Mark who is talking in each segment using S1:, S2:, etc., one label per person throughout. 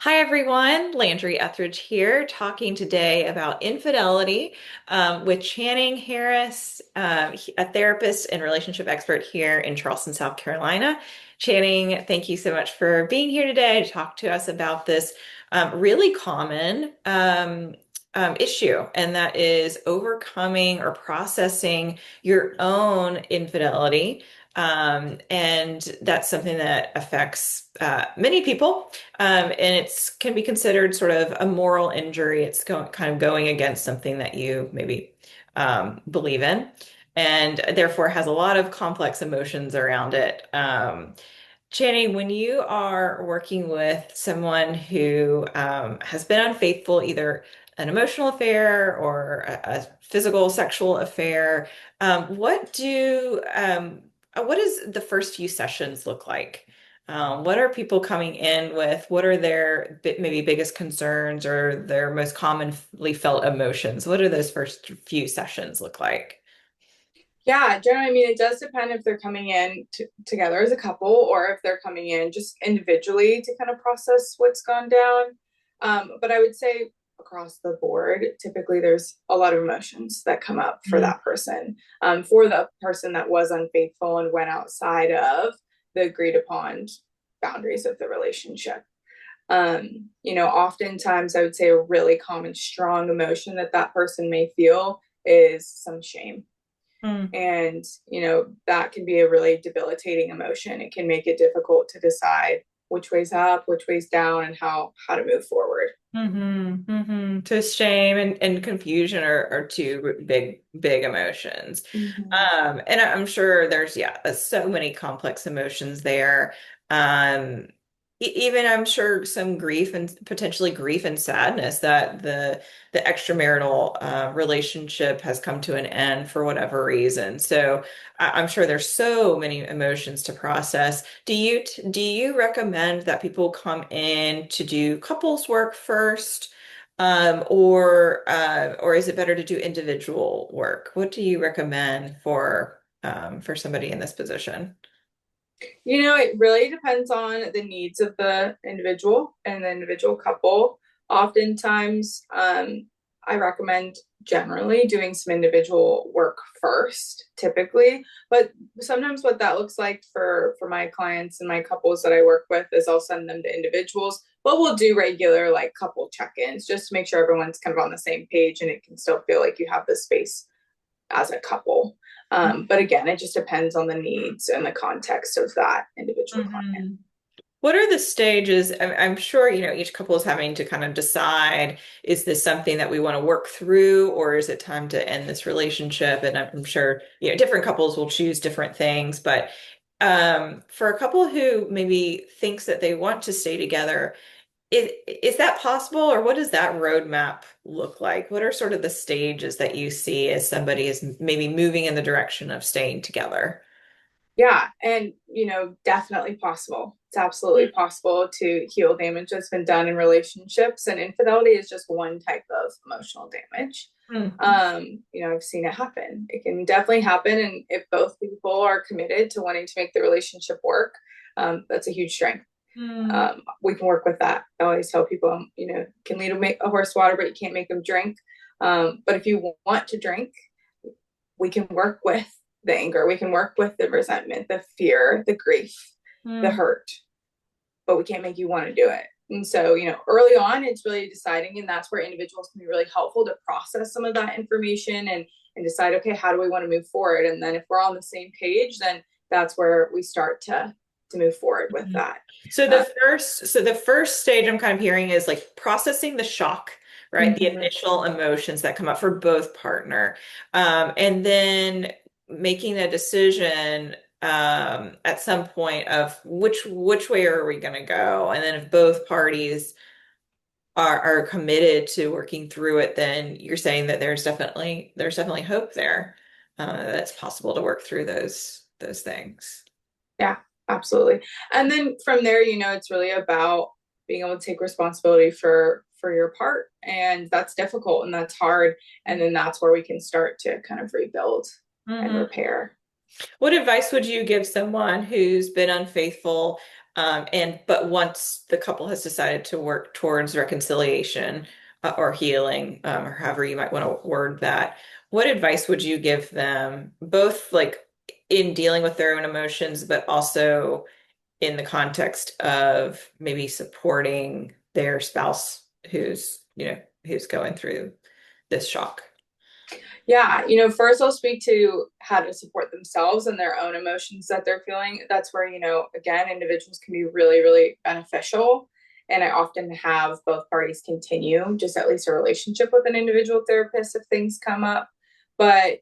S1: Hi, everyone. Landry Etheridge here, talking today about infidelity with Channing Harris, a therapist and relationship expert here in Charleston, South Carolina. Channing, thank you so much for being here today to talk to us about this really common issue, and that is overcoming or processing your own infidelity. And that's something that affects many people. And it's can be considered sort of a moral injury. It's kind of going against something that you maybe believe in, and therefore has a lot of complex emotions around it. Channing, when you are working with someone who has been unfaithful, either an emotional affair or a physical sexual affair, what does the first few sessions look like? What are people coming in with? What are their maybe biggest concerns or their most commonly felt emotions? What do those first few sessions look like?
S2: Yeah, generally, I mean, it does depend if they're coming in together as a couple or if they're coming in just individually to kind of process what's gone down. But I would say across the board, typically there's a lot of emotions that come up for that person, for the person that was unfaithful and went outside of the agreed upon boundaries of the relationship. Oftentimes I would say a really common strong emotion that that person may feel is some shame,
S1: Mm.
S2: and that can be a really debilitating emotion. It can make it difficult to decide which way's up, which way's down, and how to move forward.
S1: So shame and confusion are two big emotions.
S2: Mm-hmm.
S1: And I'm sure there's, yeah, so many complex emotions there. Um, Even I'm sure some grief and potentially grief and sadness that the extramarital relationship has come to an end for whatever reason. So I'm sure there's so many emotions to process. Do you recommend that people come in to do couples work first, or is it better to do individual work? What do you recommend for somebody in this position?
S2: It really depends on the needs of the individual and the individual couple. Oftentimes, I recommend generally doing some individual work first, typically. But sometimes what that looks like for my clients and my couples that I work with is I'll send them to individuals, but we'll do regular like couple check-ins just to make sure everyone's kind of on the same page and it can still feel like you have the space as a couple. But again, it just depends on the needs and the context of that individual client.
S1: Mhm. What are the stages? I'm sure, each couple is having to kind of decide, is this something that we want to work through, or is it time to end this relationship? And I'm sure, different couples will choose different things. But for a couple who maybe thinks that they want to stay together, is that possible, or what does that roadmap look like? What are sort of the stages that you see as somebody is maybe moving in the direction of staying together?
S2: Yeah, and definitely possible. It's absolutely possible to heal damage that's been done in relationships, and infidelity is just one type of emotional damage.
S1: Mhm.
S2: I've seen it happen. It can definitely happen, and if both people are committed to wanting to make the relationship work, that's a huge strength. We can work with that. I always tell people, can lead a horse water, but you can't make them drink. But if you want to drink, we can work with the anger, we can work with the resentment, the fear, the grief, the
S1: Mm.
S2: hurt, but we can't make you want to do it. And so, early on, it's really deciding, and that's where individuals can be really helpful to process some of that information and decide, okay, how do we want to move forward? And then if we're on the same page, then that's where we start to move forward with
S1: Mhm.
S2: that.
S1: So
S2: Uh,
S1: the first stage I'm kind of hearing is like processing the shock, right? The
S2: mm-hmm.
S1: initial emotions that come up for both partner. And then making a decision at some point of which way are we going to go? And then if both parties are committed to working through it, then you're saying that there's definitely hope there, that it's possible to work through those things.
S2: Yeah, absolutely. And then from there, it's really about being able to take responsibility for your part, and that's difficult and that's hard. And then that's where we can start to kind of rebuild and
S1: Mhm.
S2: repair.
S1: What advice would you give someone who's been unfaithful, and but once the couple has decided to work towards reconciliation, or healing, or however you might want to word that, what advice would you give them, both like in dealing with their own emotions, but also in the context of maybe supporting their spouse who's going through this shock?
S2: Yeah, first I'll speak to how to support themselves and their own emotions that they're feeling. That's where, again, individuals can be really, really beneficial. And I often have both parties continue just at least a relationship with an individual therapist if things come up. But,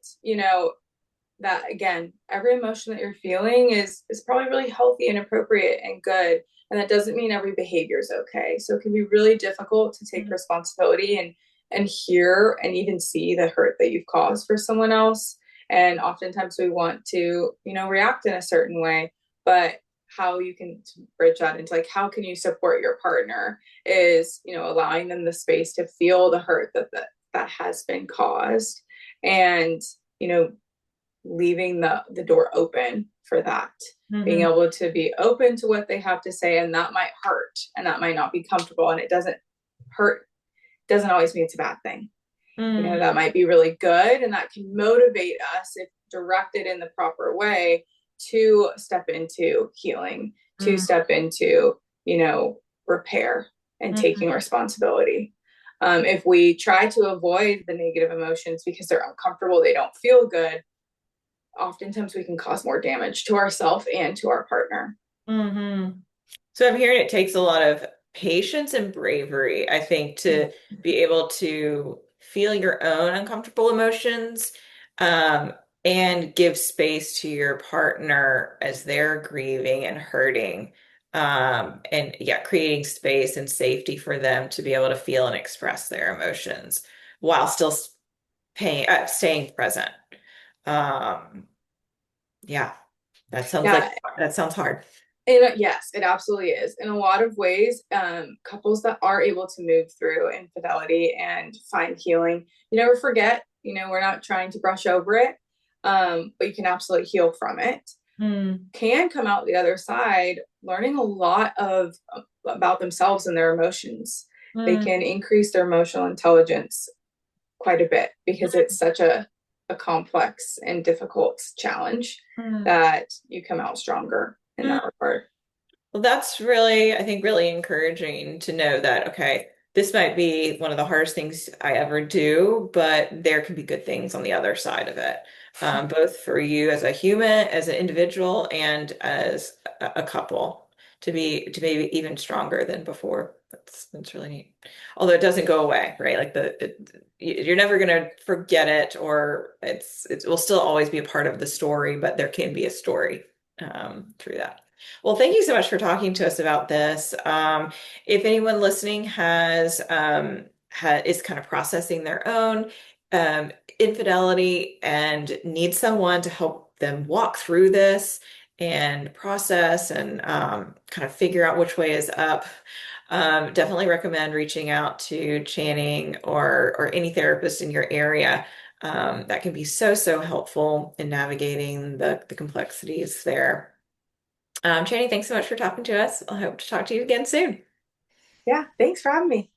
S2: that again, every emotion that you're feeling is probably really healthy and appropriate and good. And that doesn't mean every behavior is okay. So it can be really difficult to take responsibility and hear and even see the hurt that you've caused for someone else. And oftentimes we want to, react in a certain way, but how you can bridge that into like how can you support your partner is, allowing them the space to feel the hurt that has been caused, and you know leaving the door open for that, being
S1: Mm-hmm.
S2: able to be open to what they have to say, and that might hurt and that might not be comfortable, and it doesn't hurt, doesn't always mean it's a bad thing.
S1: Mm-hmm.
S2: That might be really good, and that can motivate us if directed in the proper way to step into healing, to step into repair and taking
S1: Mm-hmm.
S2: responsibility. If we try to avoid the negative emotions because they're uncomfortable, they don't feel good, oftentimes we can cause more damage to ourselves and to our partner.
S1: Mm-hmm. So I'm hearing it takes a lot of patience and bravery, I think, to be able to feel your own uncomfortable emotions, um, and give space to your partner as they're grieving and hurting. And yeah, creating space and safety for them to be able to feel and express their emotions while still staying present. Um, yeah,
S2: Yeah,
S1: that sounds hard.
S2: and yes, it absolutely is. In a lot of ways, couples that are able to move through infidelity and find healing, you never forget, we're not trying to brush over it, but you can absolutely heal from it.
S1: Mm,
S2: Can come out the other side learning a lot of about themselves and their emotions. They
S1: mm,
S2: can increase their emotional intelligence quite a bit because it's such a complex and difficult challenge
S1: mm.
S2: that you come out stronger in
S1: Mm.
S2: that regard.
S1: Well, that's really, I think, really encouraging to know that, okay, this might be one of the hardest things I ever do, but there can be good things on the other side of it, both for you as a human, as an individual, and as a couple to maybe even stronger than before. That's really neat. Although it doesn't go away, right? Like you're never going to forget it, or it will still always be a part of the story, but there can be a story, through that. Well, thank you so much for talking to us about this. If anyone listening is kind of processing their own um, infidelity and needs someone to help them walk through this and process and kind of figure out which way is up, definitely recommend reaching out to Channing or any therapist in your area. That can be so helpful in navigating the complexities there. Channing, thanks so much for talking to us. I hope to talk to you again soon.
S2: Yeah, thanks for having me.